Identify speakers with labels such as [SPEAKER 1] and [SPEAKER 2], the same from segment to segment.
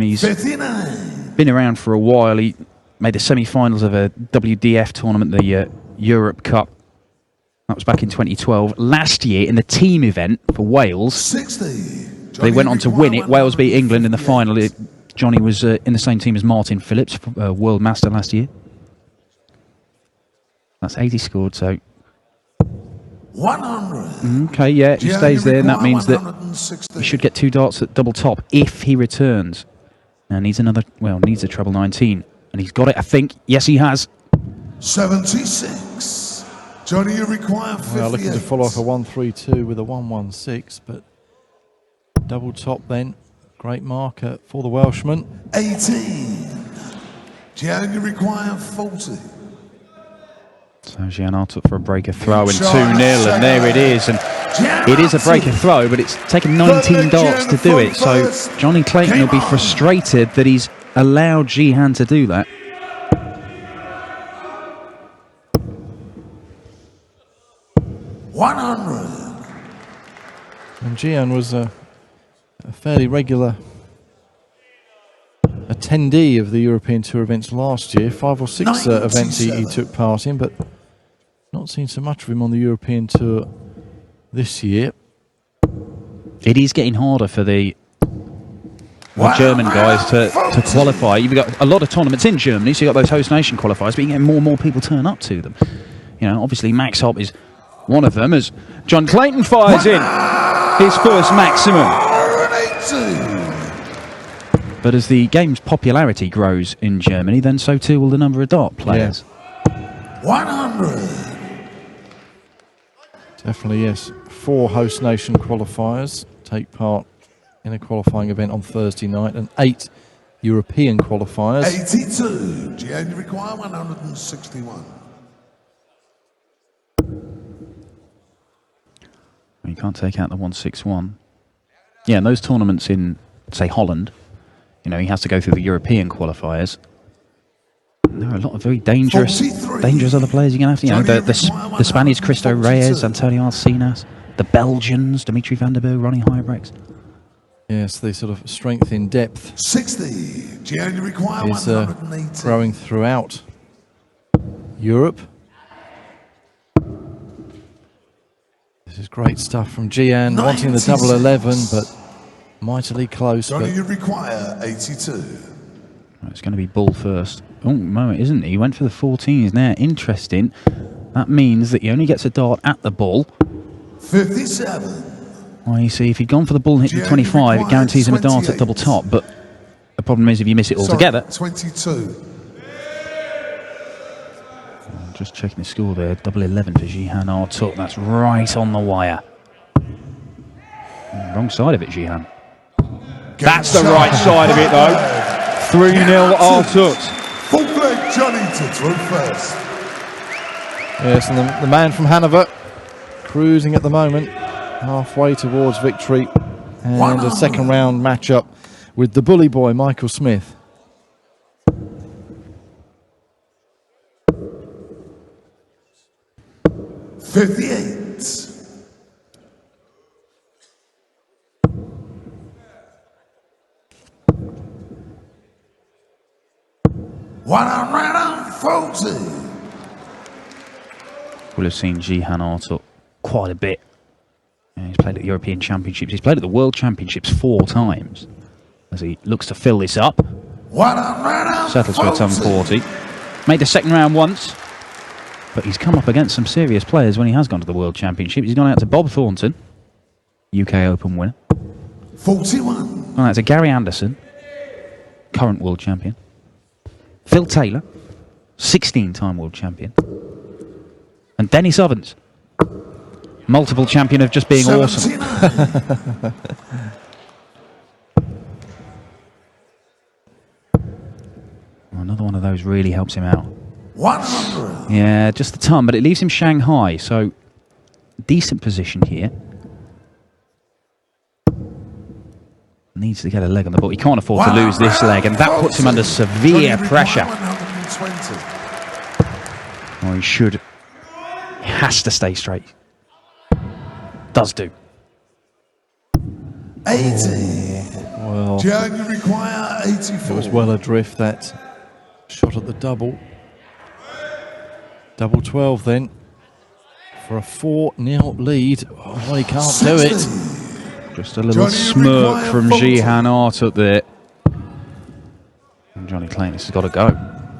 [SPEAKER 1] He's
[SPEAKER 2] 59.
[SPEAKER 1] been around for a while. He made the semi-finals of a WDF tournament, the Europe Cup. That was back in 2012. Last year, in the team event for Wales,
[SPEAKER 2] 60.
[SPEAKER 1] they went on to win it. Wales beat England in the final. Johnny was in the same team as Martin Phillips, World Master last year. That's 80 scored, so...
[SPEAKER 2] 100.
[SPEAKER 1] Okay, yeah, he stays there, and that means that
[SPEAKER 2] 160.
[SPEAKER 1] he should get 2 darts at double top if he returns. And needs another, well, needs a treble 19. And he's got it, I think. Yes, he has.
[SPEAKER 2] 76. Johnny, you require 58.
[SPEAKER 3] Well, looking to follow off a 132 with a 116, but double top then. Great marker for the Welshman.
[SPEAKER 2] 18. Jyhan, you require 40.
[SPEAKER 1] So Jyhan Artut for a breaker throw and 2-0, and there it is. And it is a breaker throw, but it's taken 19 darts to do it. So Johnny Clayton will be frustrated that he's allowed Jyhan to do that.
[SPEAKER 3] And Jyhan was a fairly regular attendee of the European Tour events last year. 5 or 6 events he took part in, but not seen so much of him on the European Tour this year.
[SPEAKER 1] It is getting harder for the German guys to qualify. You've got a lot of tournaments in Germany, so you've got those host nation qualifiers, but you get more and more people turn up to them. You know, obviously Max Hopp is one of them, as John Clayton fires in his first maximum. But as the game's popularity grows in Germany, then so too will the number of dart players.
[SPEAKER 3] Yeah.
[SPEAKER 2] 100.
[SPEAKER 3] Definitely, yes. 4 host nation qualifiers take part in a qualifying event on Thursday night, and 8 European qualifiers.
[SPEAKER 2] 82. Jyhan, you require 161.
[SPEAKER 1] You can't take out the 161. Yeah, and those tournaments in, say, Holland, you know, he has to go through the European qualifiers. And there are a lot of very dangerous other players you're going to have to, you know, the Spaniards, Cristo Reyes, Antonio Alcinas, the Belgians, Dimitri van der Berg, Ronnie Huybrechts.
[SPEAKER 3] Yes, the sort of strength in depth
[SPEAKER 2] 60. Jyhan, you require
[SPEAKER 3] is
[SPEAKER 2] 180.
[SPEAKER 3] growing throughout Europe. This is great stuff from Jyhan, wanting the double 11, but mightily close.
[SPEAKER 2] Johnny,
[SPEAKER 3] But
[SPEAKER 2] you require 82.
[SPEAKER 1] It's going to be Bull first. Oh, no, it isn't. He went for the 14s now. Interesting. That means that he only gets a dart at the Bull.
[SPEAKER 2] 57.
[SPEAKER 1] Well, you see, if he'd gone for the Bull and hit the 25, it guarantees him a dart at double top. But the problem is if you miss it altogether.
[SPEAKER 2] 22.
[SPEAKER 1] Just checking the score there. Double 11 for Jyhan Artut. That's right on the wire. Wrong side of it, Jyhan. That's the right side of it, though. 3-0 Artut.
[SPEAKER 2] Full leg Johnny to throw first.
[SPEAKER 3] yes, and the man from Hanover cruising at the moment, halfway towards victory, and a second round matchup with the bully boy Michael Smith.
[SPEAKER 2] $58. $140.
[SPEAKER 1] We'll have seen Jyhan Artut quite a bit. Yeah, he's played at the European Championships. He's played at the World Championships 4 times. As he looks to fill this up. Settles for a ton 40. Made the second round once. But he's come up against some serious players when he has gone to the World Championships. He's gone out to Bob Thornton, UK Open winner.
[SPEAKER 2] 41.
[SPEAKER 1] Gone out to Gary Anderson, current world champion. Phil Taylor, 16-time world champion. And Dennis Ovens, multiple champion of just being awesome. Another one of those really helps him out.
[SPEAKER 2] 100.
[SPEAKER 1] Yeah, just a ton, but it leaves him Shanghai, so decent position here. Needs to get a leg on the ball. He can't afford to lose this leg, and that puts him under severe pressure. Or he should. He has to stay straight. Does do.
[SPEAKER 2] 80.
[SPEAKER 3] Well,
[SPEAKER 2] Jyhan, you require 84.
[SPEAKER 3] it was well adrift, that shot at the double. Double 12 then for a 4-0 lead. Oh, he can't do it.
[SPEAKER 1] Just a little smirk from Jyhan Artut there. And Johnny Clayton has got to go.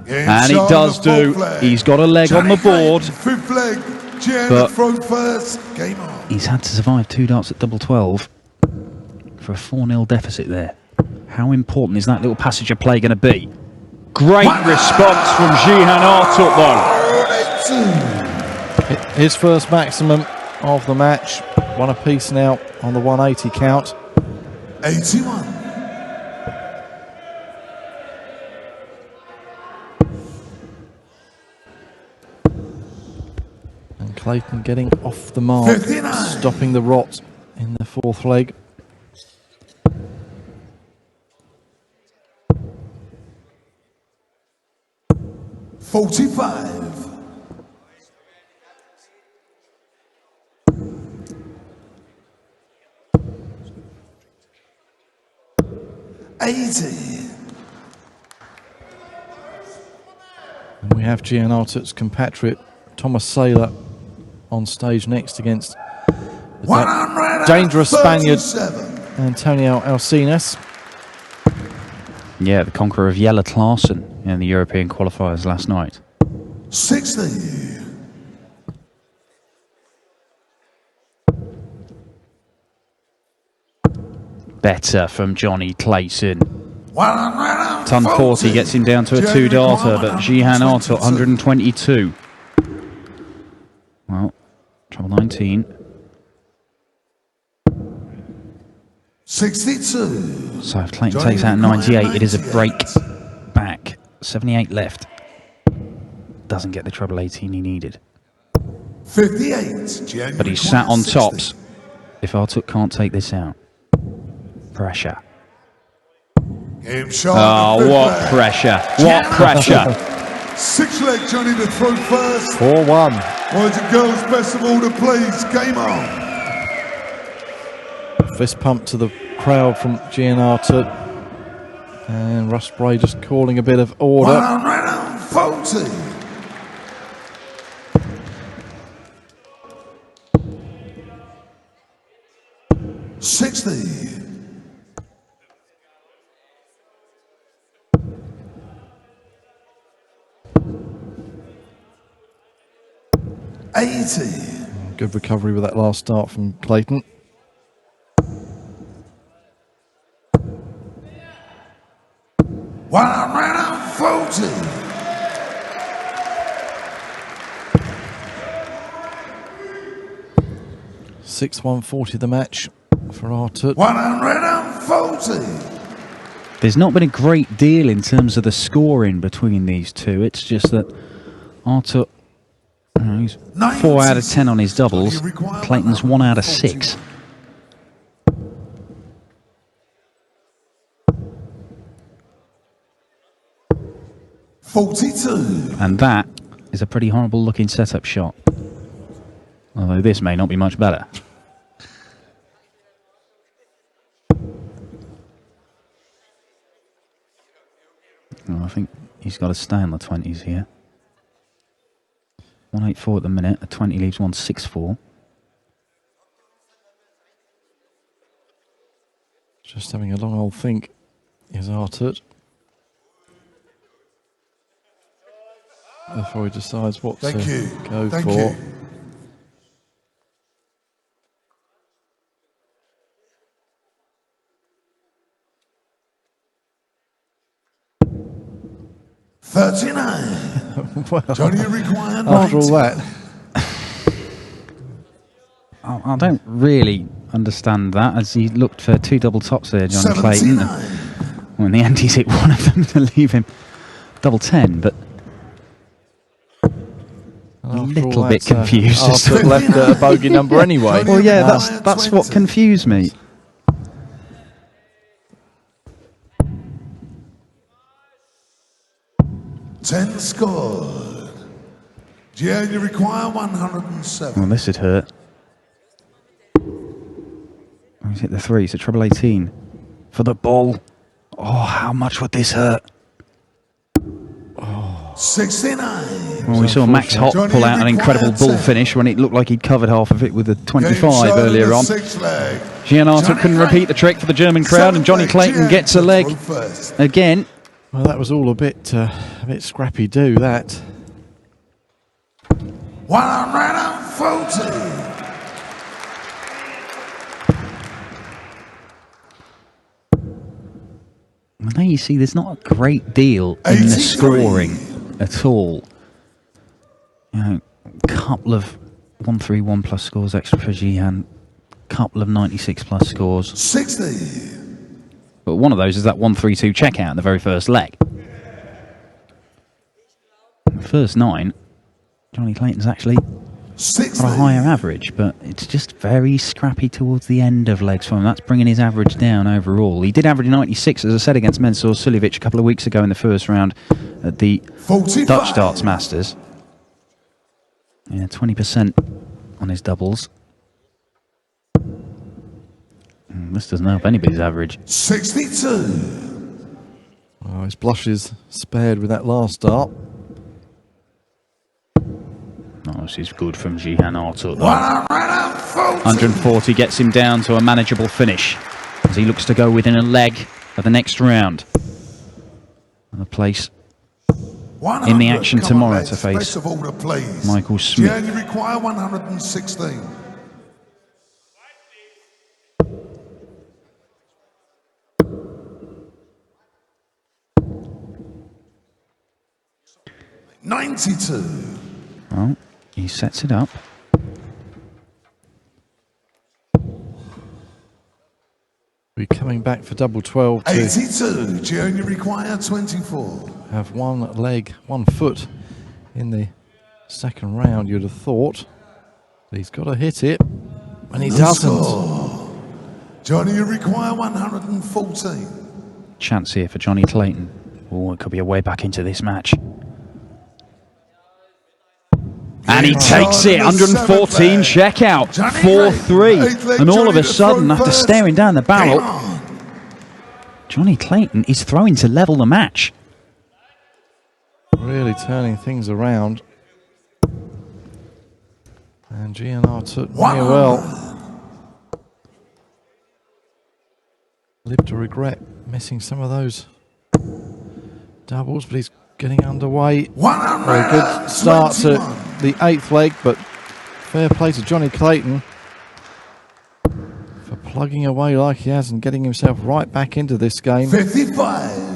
[SPEAKER 1] And he does do. He's got a leg on the board.
[SPEAKER 2] Fifth leg. Jyhan
[SPEAKER 1] But
[SPEAKER 2] throw first. Game on.
[SPEAKER 1] he's had to survive 2 darts at double 12 for a 4-0 deficit there. How important is that little passage of play going to be? Great response from Jyhan Artut though.
[SPEAKER 3] His first maximum of the match. One apiece now on the 180 count.
[SPEAKER 2] 81.
[SPEAKER 3] And Clayton getting off the mark,
[SPEAKER 2] 59.
[SPEAKER 3] stopping the rot in the 4th leg.
[SPEAKER 2] $45. 80.
[SPEAKER 3] And we have Jyhan Artut's compatriot Thomas Saylor on stage next against that dangerous Spaniard Antonio Alcinas.
[SPEAKER 1] Yeah, the conqueror of Jelle Klaassen in the European qualifiers last night.
[SPEAKER 2] 60.
[SPEAKER 1] Better from Johnny Clayton.
[SPEAKER 2] 140.
[SPEAKER 1] Ton 40 gets him down to a 2-darter, but Jyhan Artut 122. Well, trouble 19.
[SPEAKER 2] 62.
[SPEAKER 1] So if Clayton takes out 98, it is a break back. 78 left. Doesn't get the treble 18 he needed.
[SPEAKER 2] 58.
[SPEAKER 1] But he's sat on tops. If Artut can't take this out. Pressure.
[SPEAKER 2] Game shot.
[SPEAKER 1] Oh, what pressure. What pressure.
[SPEAKER 2] 6 leg Johnny to throw first.
[SPEAKER 3] 4-1.
[SPEAKER 2] Boys and girls, best of all the plays. Game on.
[SPEAKER 3] Fist pump to the crowd from Jyhan Artut. And Russ Bray just calling a bit of order.
[SPEAKER 2] 140. 60. 80.
[SPEAKER 3] Good recovery with that last start from Clayton.
[SPEAKER 2] $140.
[SPEAKER 3] 6-1-40 the match for Artut.
[SPEAKER 2] 140.
[SPEAKER 1] There's not been a great deal in terms of the scoring between these two. It's just that Artut, he's 4 out of 10 on his doubles. Clayton's 1 out of 6.
[SPEAKER 2] $42.
[SPEAKER 1] And that is a pretty horrible looking setup shot. Although this may not be much better. Well, I think he's got to stay on the 20s here. 184 at the minute. A 20 leaves 164.
[SPEAKER 3] Just having a long old think is Artut. Before he decides what to go
[SPEAKER 2] Thank
[SPEAKER 3] for.
[SPEAKER 2] you. $39.
[SPEAKER 3] Well,
[SPEAKER 2] Johnny required
[SPEAKER 3] after all that,
[SPEAKER 1] I don't really understand that, as he looked for 2 double tops there, Johnny Clayton. Well, in the end, he's hit one of them to leave him double 10, but a little bit confused. As to
[SPEAKER 3] Artut left a bogey number anyway.
[SPEAKER 1] well, yeah, that's what confused me.
[SPEAKER 2] $10 scored. Jyhan, you require 107.
[SPEAKER 1] Well, this would hurt. Oh, he's hit the 3, so treble 18. for the ball. Oh, how much would this hurt?
[SPEAKER 2] 69.
[SPEAKER 1] Well, we saw Max Hopp pull out an incredible bull finish when it looked like he'd covered half of it with a 25 earlier on. Jyhan Artut couldn't repeat the trick for the German crowd, and Johnny Clayton gets a leg again.
[SPEAKER 3] Well, that was all a bit scrappy do, that.
[SPEAKER 2] 140.
[SPEAKER 1] Well, there you see, there's not a great deal in the scoring at all. You know, a couple of 131 plus scores extra for Jyhan, couple of 96 plus scores.
[SPEAKER 2] 60.
[SPEAKER 1] But one of those is that 132 checkout in the very first leg. The first 9, Johnny Clayton's actually got a higher average, but it's just very scrappy towards the end of legs for him. That's bringing his average down overall. He did average 96, as I said, against Mensur Suljovic a couple of weeks ago in the first round at the
[SPEAKER 2] 45.
[SPEAKER 1] Dutch Darts Masters. Yeah, 20% on his doubles. This doesn't help anybody's average.
[SPEAKER 2] 62.
[SPEAKER 3] Oh, his blushes spared with that last dart.
[SPEAKER 1] Oh, this is good from Jyhan Artut.
[SPEAKER 2] 140.
[SPEAKER 1] 140 gets him down to a manageable finish as he looks to go within a leg of the next round. And a place in the action tomorrow to face Michael Smith.
[SPEAKER 2] You only require 116. $92.
[SPEAKER 1] Well, he sets it up.
[SPEAKER 3] We're coming back for double 12 to
[SPEAKER 2] 82. You only require 24.
[SPEAKER 3] have one leg, 1 foot in the second round, you'd have thought. But he's got to hit it, and he doesn't.
[SPEAKER 2] Johnny, you require 114.
[SPEAKER 1] Chance here for Johnny Clayton. Oh, it could be a way back into this match. And he takes it, 114 checkout, 4-3. And all of a sudden, after staring down the barrel, Johnny Clayton is throwing to level the match.
[SPEAKER 3] Really turning things around. And Jyhan Artut may well live to regret missing some of those doubles, but he's getting underway. Very good start to the 8th leg, but fair play to Johnny Clayton for plugging away like he has and getting himself right back into this game.
[SPEAKER 2] 55.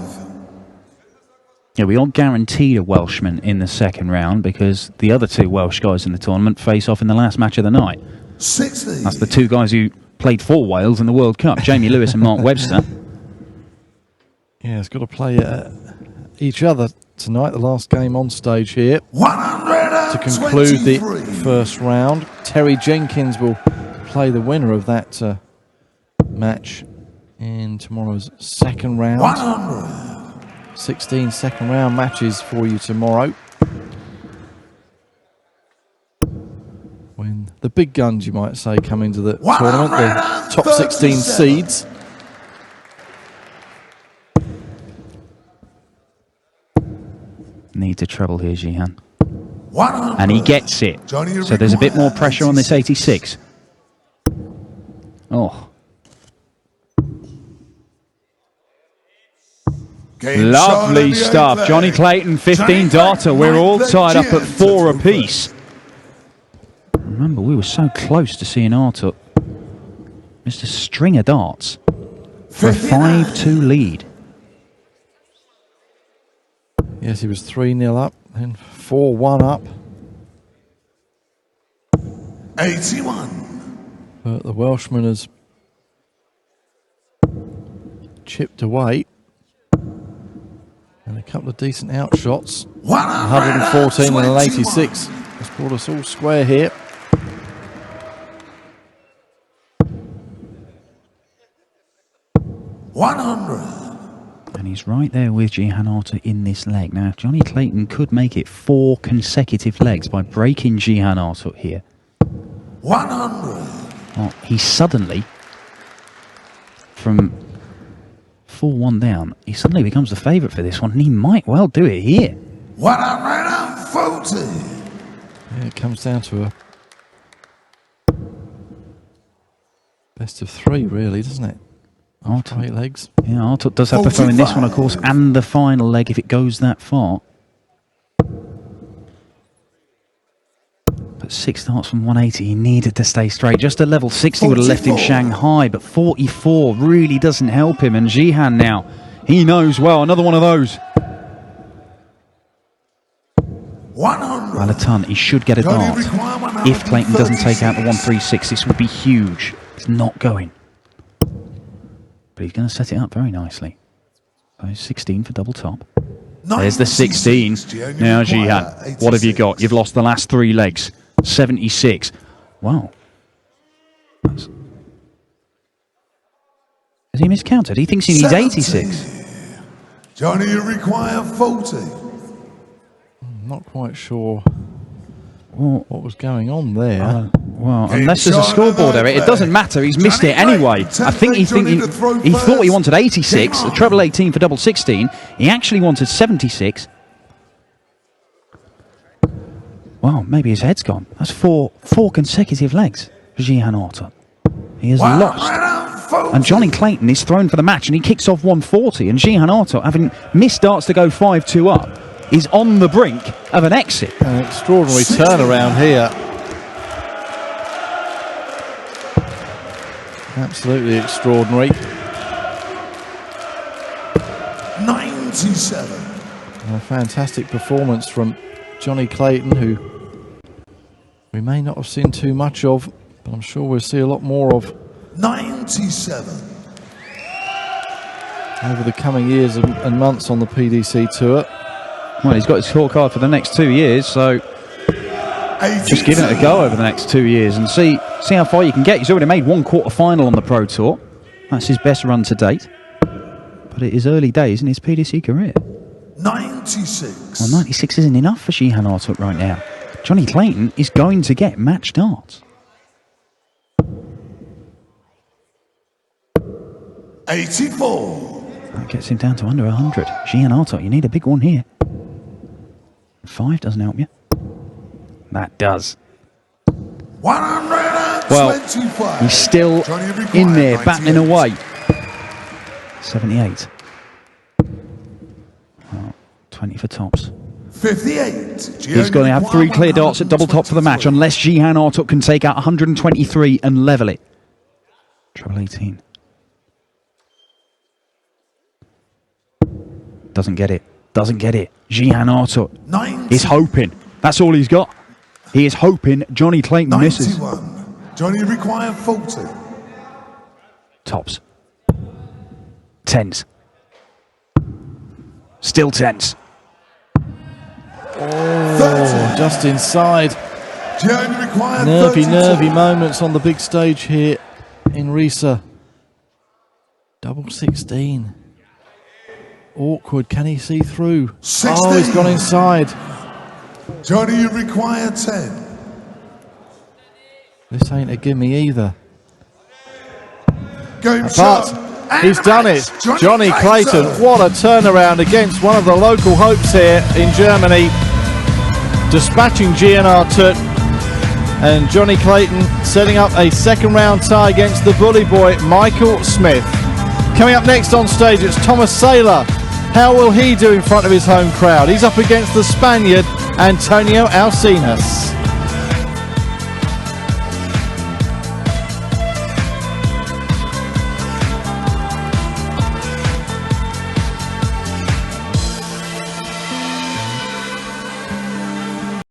[SPEAKER 1] Yeah, we all guaranteed a Welshman in the second round because the other 2 Welsh guys in the tournament face off in the last match of the night.
[SPEAKER 2] 60.
[SPEAKER 1] That's the 2 guys who played for Wales in the World Cup, Jamie Lewis and Mark Webster.
[SPEAKER 3] Yeah, it's got to play each other tonight, the last game on stage here. To conclude the first round, Terry Jenkins will play the winner of that match in tomorrow's second round.
[SPEAKER 2] 100.
[SPEAKER 3] 16 second round matches for you tomorrow, when the big guns, you might say, come into the tournament, the top 16 seeds.
[SPEAKER 1] Need to treble here, Jyhan. And he gets it. So there's a bit more pressure on this 86. Oh. Lovely stuff. Johnny Clayton, 15 darter. We're all tied up at 4 apiece. Remember, we were so close to seeing Artut Mr. Stringer darts for a 5-2 lead.
[SPEAKER 3] Yes, he was 3-0 up, then 4-1 up.
[SPEAKER 2] 81.
[SPEAKER 3] But the Welshman has chipped away. And a couple of decent outshots. 114 and an 86. Has brought us all square here.
[SPEAKER 1] And he's right there with Jyhan Artut in this leg. Now, Johnny Clayton could make it 4 consecutive legs by breaking Jyhan Artut here.
[SPEAKER 2] 100.
[SPEAKER 1] Well, he suddenly, from 4-1 down. He suddenly becomes the favourite for this one, and he might well do it here.
[SPEAKER 2] 140.
[SPEAKER 3] Yeah, it comes down to a best of 3, really, doesn't it? After 8 legs.
[SPEAKER 1] Yeah, Artut does have to throw in this one, of course, and the final leg if it goes that far. But 6 starts from 180, he needed to stay straight. Just a level 60 would have left him Shanghai, but 44 really doesn't help him. And Jyhan now, he knows well, another one of those.
[SPEAKER 2] 100.
[SPEAKER 1] Well, a ton. He should get a dart. If Clayton doesn't take out the 136, this would be huge. It's not going. But he's going to set it up very nicely. So 16 for double top. There's the 16. Now, Jyhan, what have you got? You've lost the last 3 legs. 76. Wow. Has he miscounted? He thinks he needs 86.
[SPEAKER 2] Johnny, you require 40.
[SPEAKER 3] I'm not quite sure what was going on there.
[SPEAKER 1] Well, unless there's a scoreboard error, it doesn't matter. He's missed it anyway. I think he thought he wanted 86, the treble 18 for double 16. He actually wanted 76. Well, maybe his head's gone. That's four consecutive legs for Jyhan Artut. He has lost. And Johnny Clayton is thrown for the match, and he kicks off 140. And Jyhan Artut, having missed darts to go 5-2 up, is on the brink of an exit.
[SPEAKER 3] An extraordinary turnaround here. Absolutely extraordinary.
[SPEAKER 2] 97.
[SPEAKER 3] A fantastic performance from Johnny Clayton, who we may not have seen too much of, but I'm sure we'll see a lot more of
[SPEAKER 2] 97.
[SPEAKER 3] over the coming years and months on the PDC tour.
[SPEAKER 1] Well, he's got his scorecard for the next 2 years, so just give it a go over the next 2 years and see how far you can get. He's already made 1 quarter-final on the Pro Tour. That's his best run to date. But it is early days in his PDC career.
[SPEAKER 2] 96.
[SPEAKER 1] Well, 96 isn't enough for Jyhan Artut right now. Johnny Clayton is going to get match darts.
[SPEAKER 2] 84.
[SPEAKER 1] That gets him down to under 100. Jyhan Artut, you need a big one here. 5 doesn't help you. That does.
[SPEAKER 2] 125.
[SPEAKER 1] Well, he's still in there, battling away. 78. Well, 20 for tops.
[SPEAKER 2] 58.
[SPEAKER 1] He's going to have 3 clear darts at double top for the match, unless Jyhan Artut can take out 123 and level it. Treble 18. Doesn't get it. Doesn't get it. Jyhan Artut is hoping. That's all he's got. He is hoping Johnny Clayton misses.
[SPEAKER 2] 91. Johnny require 40.
[SPEAKER 1] Tops. 10s. Still 10s.
[SPEAKER 3] Oh, just inside. Nervy moments on the big stage here in Riesa. Double 16. Awkward. Can he see through?
[SPEAKER 2] 16.
[SPEAKER 3] Oh, he's gone inside.
[SPEAKER 2] Johnny, you require 10.
[SPEAKER 3] This ain't a gimme either.
[SPEAKER 2] Game
[SPEAKER 3] But he's done it. Johnny Clayton, what a turnaround against one of the local hopes here in Germany. Dispatching Jyhan Artut, and Johnny Clayton setting up a second round tie against the bully boy Michael Smith. Coming up next on stage, it's Thomas Saylor. How will he do in front of his home crowd? He's up against the Spaniard Antonio Alcinas.